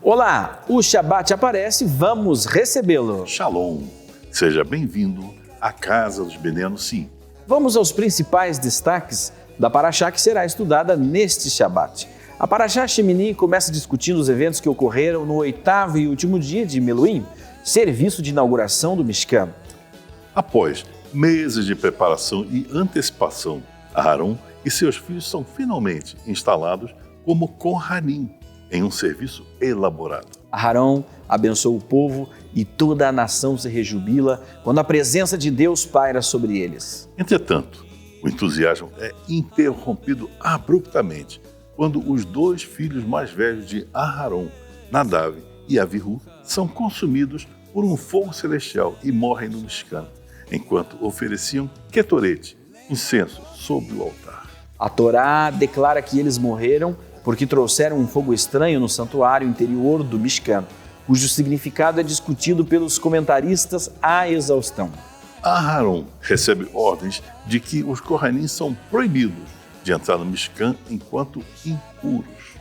Olá, o Shabat aparece, vamos recebê-lo. Shalom, seja bem-vindo à Casa dos Benenos, sim. Vamos aos principais destaques da Parashá que será estudada neste Shabat. A Parashá Shemini começa discutindo os eventos que ocorreram no 8º e último dia de Miluim, serviço de inauguração do Mishkan. Após meses de preparação e antecipação, Aharon e seus filhos são finalmente instalados como Kohanim, em um serviço elaborado. Aharon abençoa o povo e toda a nação se rejubila quando a presença de Deus paira sobre eles. Entretanto, o entusiasmo é interrompido abruptamente quando os dois filhos mais velhos de Aharon, Nadav e Avihu, são consumidos por um fogo celestial e morrem no Mishkan, enquanto ofereciam Ketoret, incenso, sobre o altar. A Torá declara que eles morreram porque trouxeram um fogo estranho no santuário interior do Mishkan, cujo significado é discutido pelos comentaristas à exaustão. Aharon recebe ordens de que os Kohanim são proibidos de entrar no Mishkan enquanto impuros.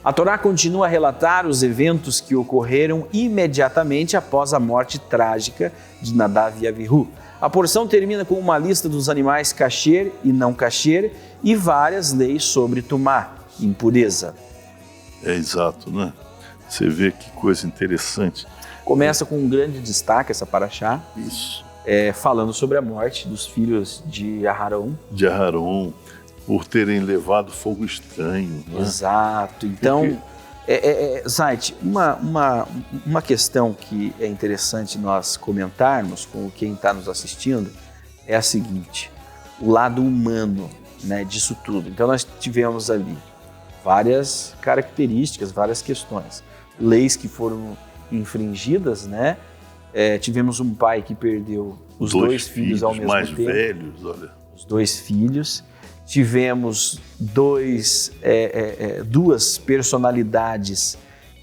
A Torá continua a relatar os eventos que ocorreram imediatamente após a morte trágica de Nadav e Avihu. A porção termina com uma lista dos animais kasher e não kasher e várias leis sobre tumá, impureza. É exato, né? Você vê que coisa interessante. Começa com um grande destaque essa parashá, Isso. Falando sobre a morte dos filhos de Aharon. De Aharon, por terem levado fogo estranho. Né? Exato. Então, Zait, uma questão que é interessante nós comentarmos com quem está nos assistindo é a seguinte: o lado humano, né, disso tudo. Então, nós tivemos ali várias características, várias questões. Leis que foram infringidas, né? Tivemos um pai que perdeu os dois filhos ao mesmo mais tempo. velhos, olha. Os dois filhos. Tivemos duas personalidades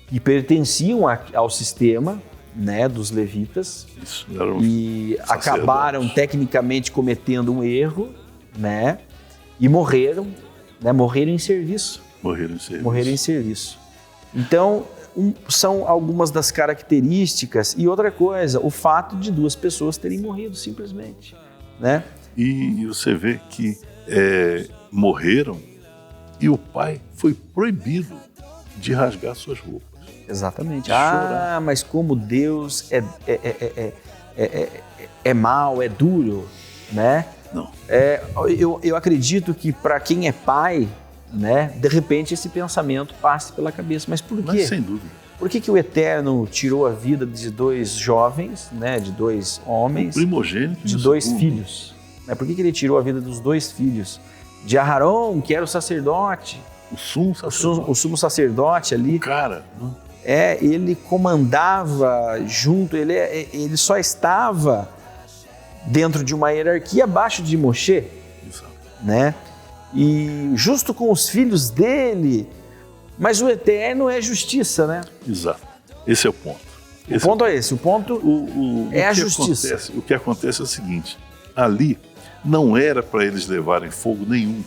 que pertenciam ao sistema, né, dos levitas. Isso, e acabaram tecnicamente cometendo um erro, né? E morreram, né? Morreram em serviço. Morreram em serviço. Então, são algumas das características. E outra coisa, o fato de duas pessoas terem morrido simplesmente, né? E você vê que morreram e o pai foi proibido de rasgar suas roupas. Exatamente. Chorar. Mas como Deus é mau, é duro, né? Não. Eu acredito que para quem é pai, né, de repente esse pensamento passe pela cabeça. Mas por quê? Mas sem dúvida. Por que o Eterno tirou a vida de dois jovens, né, de dois homens, o primogênito de dois filhos? Por que ele tirou a vida dos dois filhos? De Aharon, que era o sacerdote. O sumo sacerdote ali. O cara. Ele comandava junto, ele só estava dentro de uma hierarquia abaixo de Moshe. Exato. Né? E justo com os filhos dele. Mas o Eterno é justiça, né? Exato. Esse é o ponto. O ponto é esse. O ponto é a justiça. O que acontece é o seguinte: ali não era para eles levarem fogo nenhum,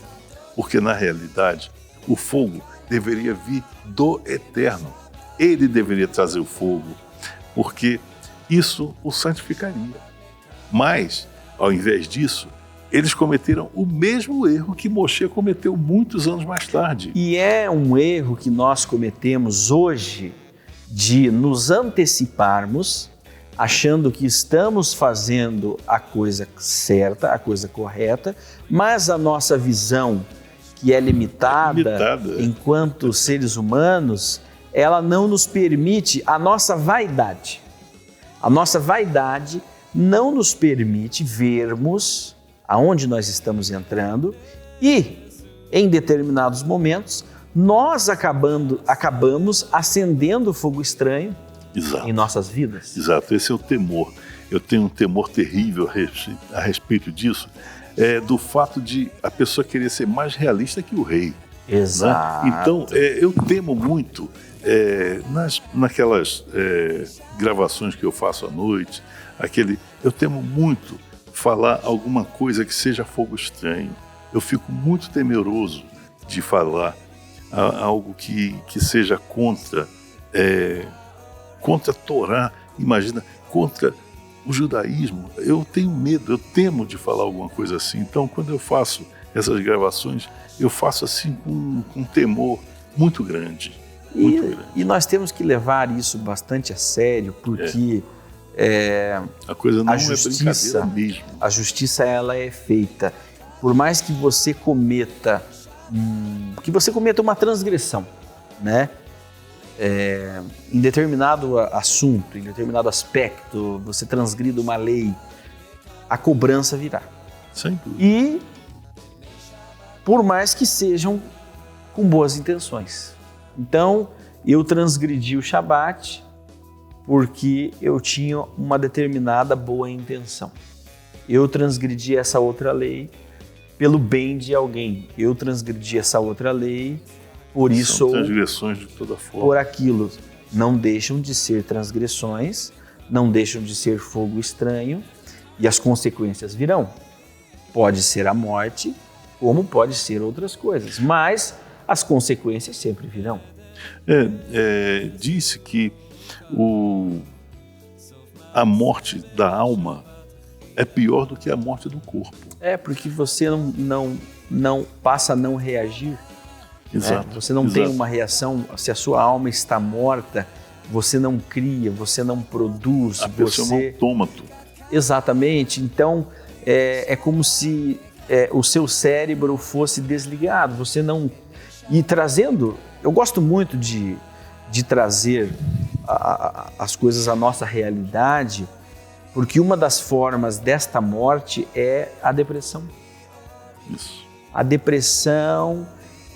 porque na realidade o fogo deveria vir do Eterno. Ele deveria trazer o fogo, porque isso o santificaria. Mas, ao invés disso, eles cometeram o mesmo erro que Moshe cometeu muitos anos mais tarde. E é um erro que nós cometemos hoje de nos anteciparmos, achando que estamos fazendo a coisa certa, a coisa correta, mas a nossa visão, que é limitada enquanto seres humanos, ela não nos permite, a nossa vaidade não nos permite vermos aonde nós estamos entrando e, em determinados momentos, nós acabamos acendendo fogo estranho. Exato. Em nossas vidas. Exato, esse é o temor. Eu tenho um temor terrível a respeito disso, do fato de a pessoa querer ser mais realista que o rei. Exato. Né? Então, eu temo muito, naquelas gravações que eu faço à noite, eu temo muito falar alguma coisa que seja fogo estranho. Eu fico muito temeroso de falar algo que seja contra contra a Torá, imagina, contra o judaísmo. Eu tenho medo, eu temo de falar alguma coisa assim. Então, quando eu faço essas gravações, eu faço assim com um temor muito grande. E nós temos que levar isso bastante a sério, porque a coisa não é brincadeira mesmo. A justiça, ela é feita. Por mais que você cometa uma transgressão, né? Em determinado assunto, em determinado aspecto, você transgrida uma lei, a cobrança virá. Sem dúvida. E por mais que sejam com boas intenções. Então, eu transgredi o Shabat porque eu tinha uma determinada boa intenção. Eu transgredi essa outra lei pelo bem de alguém. Eu transgredi essa outra lei por isso. São transgressões de toda forma. Por aquilo. Não deixam de ser transgressões, não deixam de ser fogo estranho, e as consequências virão. Pode ser a morte, como pode ser outras coisas, mas as consequências sempre virão. Disse que a morte da alma é pior do que a morte do corpo. Porque você não passa a não reagir. Exato. Você não tem uma reação. Se a sua alma está morta, você não cria, você não produz. A pessoa é um autômato. Exatamente. Então, é como se o seu cérebro fosse desligado. Você não... E trazendo... Eu gosto muito de trazer as coisas à nossa realidade, porque uma das formas desta morte é a depressão. Isso. A depressão,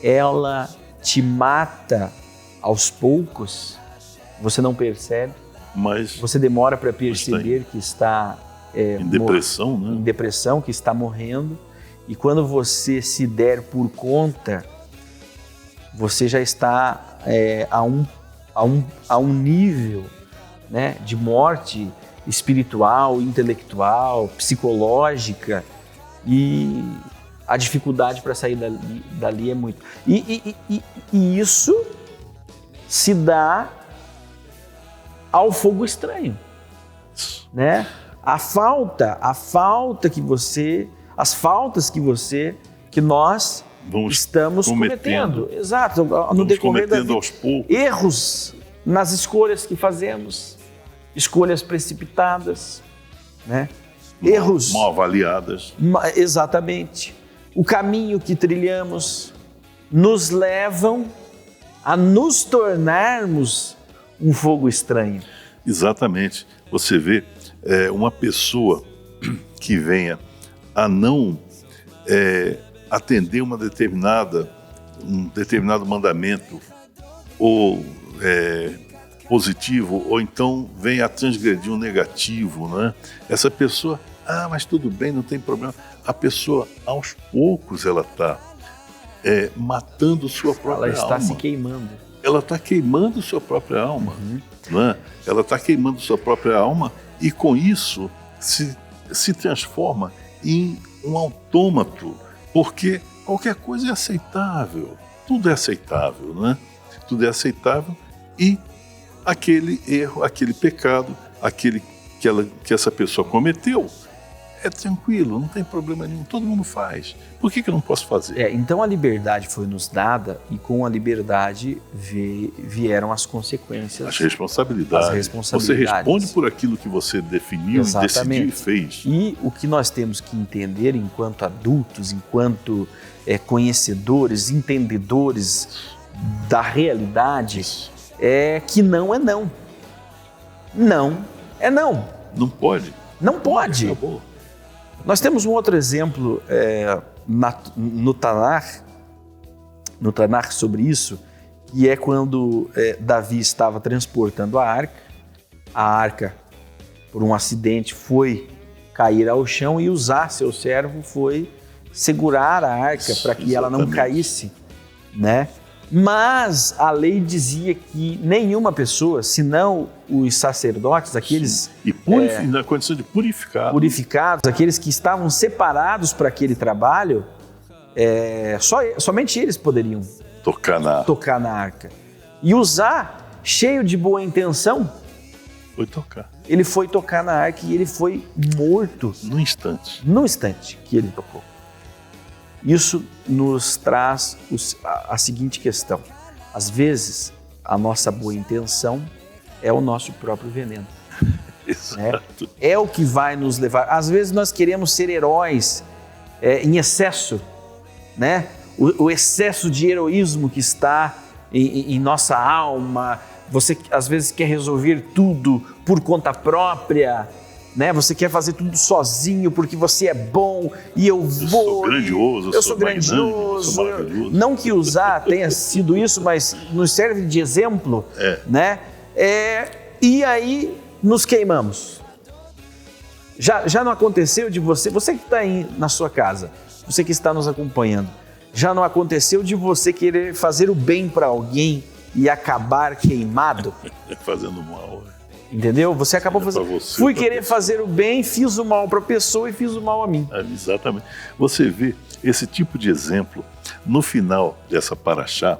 ela te mata aos poucos, você não percebe, mas você demora para perceber que está em depressão, né? Em depressão, que está morrendo, e quando você se der por conta, você já está a um nível, né, de morte espiritual, intelectual, psicológica, e a dificuldade para sair dali é muito. E isso se dá ao fogo estranho, né? As faltas que nós estamos cometendo. Exato, no decorrer da vida, aos poucos. Erros nas escolhas que fazemos, escolhas precipitadas, né? Erros mal avaliadas. Exatamente. O caminho que trilhamos nos levam a nos tornarmos um fogo estranho. Exatamente. Você vê uma pessoa que venha a não atender um determinado mandamento ou positivo, ou então vem a transgredir um negativo, né? Essa pessoa, mas tudo bem, não tem problema. A pessoa, aos poucos, ela está matando sua própria alma. Ela está se queimando. Ela está queimando sua própria alma. Né? Ela está queimando sua própria alma e, com isso, se transforma em um autômato, porque qualquer coisa é aceitável. Tudo é aceitável, né? Tudo é aceitável e aquele erro, aquele pecado, aquele que essa pessoa cometeu, é tranquilo, não tem problema nenhum, todo mundo faz. Por que eu não posso fazer? Então a liberdade foi nos dada e com a liberdade vieram as consequências. As responsabilidades. Você responde por aquilo que você definiu, decidiu e fez. E o que nós temos que entender enquanto adultos, enquanto conhecedores, entendedores da realidade, é que não é não. Não é não. Não pode. Não pode. Acabou. Nós temos um outro exemplo no Tanar sobre isso, que é quando Davi estava transportando a arca, por um acidente, foi cair ao chão e Uzá, seu servo, foi segurar a arca para que ela não caísse, né? Mas a lei dizia que nenhuma pessoa, senão os sacerdotes, aqueles... E na condição de purificados, aqueles que estavam separados para aquele trabalho, somente eles poderiam tocar na arca. E Uzá cheio de boa intenção, Foi tocar. ele foi tocar na arca e ele foi morto No instante. no instante que ele tocou. Isso nos traz a seguinte questão. Às vezes, a nossa boa intenção é o nosso próprio veneno. Exato. É o que vai nos levar. Às vezes nós queremos ser heróis em excesso, né? O excesso de heroísmo que está em nossa alma. Você às vezes quer resolver tudo por conta própria, né? Você quer fazer tudo sozinho porque você é bom e eu vou. Eu sou grandioso, eu sou grandioso. sou maravilhoso. Não que usar tenha sido isso, mas nos serve de exemplo, né? E aí nos queimamos. Já não aconteceu de você que está aí na sua casa, você que está nos acompanhando, já não aconteceu de você querer fazer o bem para alguém e acabar queimado? Fazendo mal. Entendeu? Você acabou fazendo. Você, fui querer fazer o bem, fiz o mal para a pessoa e fiz o mal a mim. Exatamente. Você vê esse tipo de exemplo no final dessa paraxá.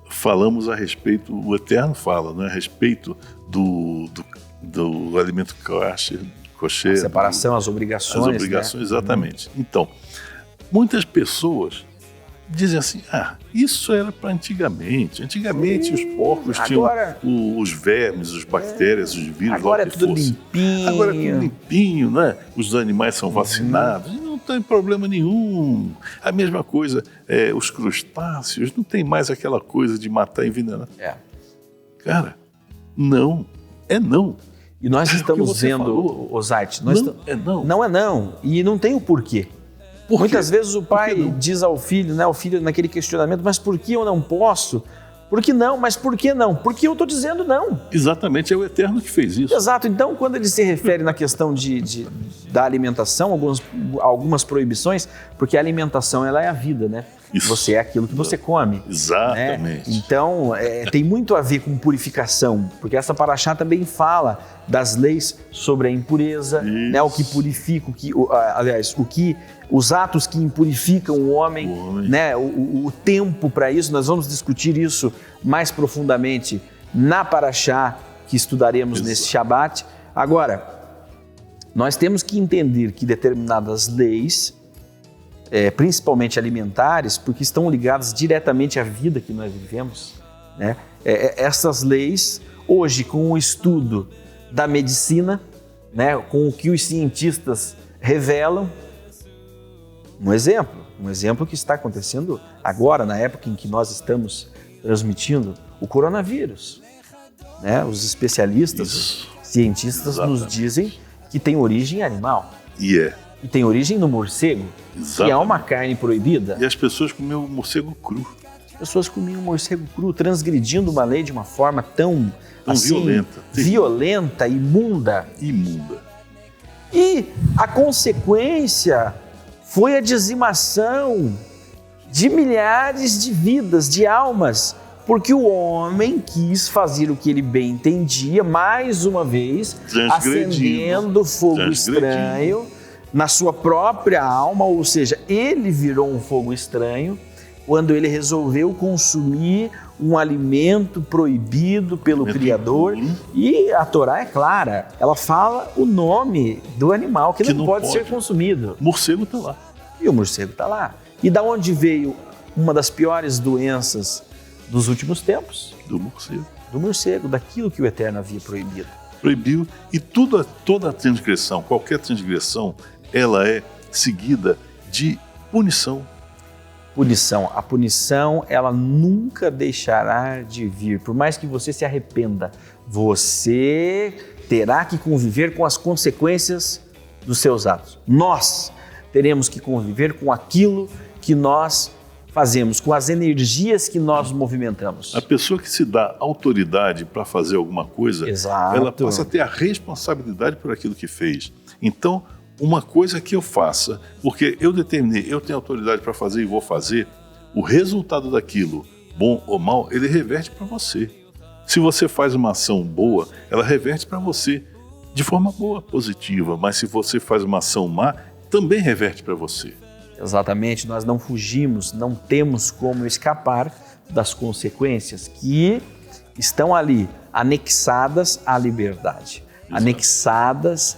Falamos a respeito, o Eterno fala, né, a respeito do alimento kosher, A separação, as obrigações. As obrigações, né? Exatamente. Então, muitas pessoas dizem assim, isso era para antigamente. Antigamente os porcos tinham os vermes, as bactérias, os vírus. Agora é tudo limpinho. Agora é tudo limpinho, né? Os animais são vacinados, não tem problema nenhum. A mesma coisa, os crustáceos, não tem mais aquela coisa de matar e envenenar. Cara, não. E nós estamos vendo, Ozarte, não é não. E não tem o porquê. Muitas vezes o pai diz ao filho, né, o filho naquele questionamento, mas por que eu não posso? Por que não? Mas por que não? Porque eu estou dizendo não. Exatamente, é o Eterno que fez isso. Exato, então quando ele se refere na questão da alimentação, algumas proibições, porque a alimentação ela é a vida, né? Isso. Você é aquilo que você come. Exatamente. Né? Então, tem muito a ver com purificação, porque essa paraxá também fala das leis sobre a impureza, né? O que purifica, os atos que impurificam o homem. Né? O tempo para isso, nós vamos discutir isso mais profundamente na paraxá que estudaremos nesse Shabat. Agora, nós temos que entender que determinadas leis, principalmente alimentares, porque estão ligadas diretamente à vida que nós vivemos, né? Essas leis, hoje, com o estudo da medicina, né, com o que os cientistas revelam, um exemplo que está acontecendo agora, na época em que nós estamos transmitindo o coronavírus, né? Os especialistas, cientistas nos dizem que tem origem animal. E tem origem no morcego, que é uma carne proibida. E as pessoas comiam morcego cru. As pessoas comiam morcego cru, transgredindo uma lei de uma forma tão assim, violenta, imunda. E a consequência foi a dizimação de milhares de vidas, de almas, porque o homem quis fazer o que ele bem entendia, mais uma vez, acendendo fogo estranho na sua própria alma, ou seja, ele virou um fogo estranho quando ele resolveu consumir um alimento proibido pelo Criador. E a Torá é clara, ela fala o nome do animal que não pode ser consumido. O morcego está lá. E o morcego está lá. E da onde veio uma das piores doenças dos últimos tempos? Do morcego. Do morcego, daquilo que o Eterno havia proibido. Proibiu, e toda transgressão, qualquer transgressão, ela é seguida de punição. A punição, ela nunca deixará de vir. Por mais que você se arrependa, você terá que conviver com as consequências dos seus atos. Nós teremos que conviver com aquilo que nós fazemos, com as energias que nós movimentamos. A pessoa que se dá autoridade para fazer alguma coisa, ela passa a ter a responsabilidade por aquilo que fez. Então, uma coisa que eu faça, porque eu determinei, eu tenho autoridade para fazer e vou fazer, o resultado daquilo, bom ou mal, ele reverte para você. Se você faz uma ação boa, ela reverte para você de forma boa, positiva, mas se você faz uma ação má, também reverte para você. Exatamente, nós não fugimos, não temos como escapar das consequências que estão ali anexadas à liberdade, anexadas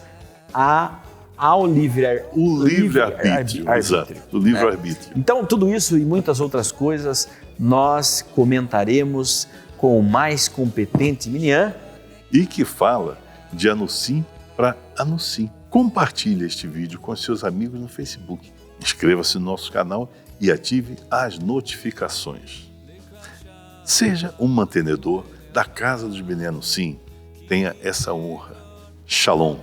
ao livre-arbítrio. Exato, o livre-arbítrio. Então, tudo isso e muitas outras coisas nós comentaremos com o mais competente Minyan. E que fala de Anusim para Anusim. Compartilhe este vídeo com seus amigos no Facebook. Inscreva-se no nosso canal e ative as notificações. Seja um mantenedor da casa dos Bnei Anusim. Tenha essa honra. Shalom.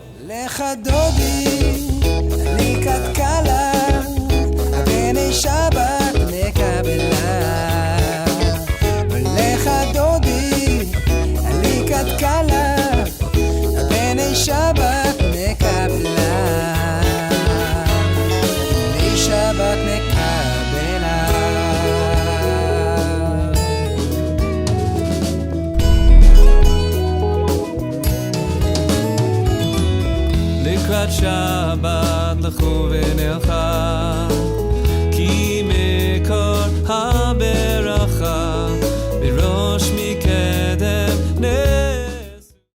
לקראת שבת לכו ונלכה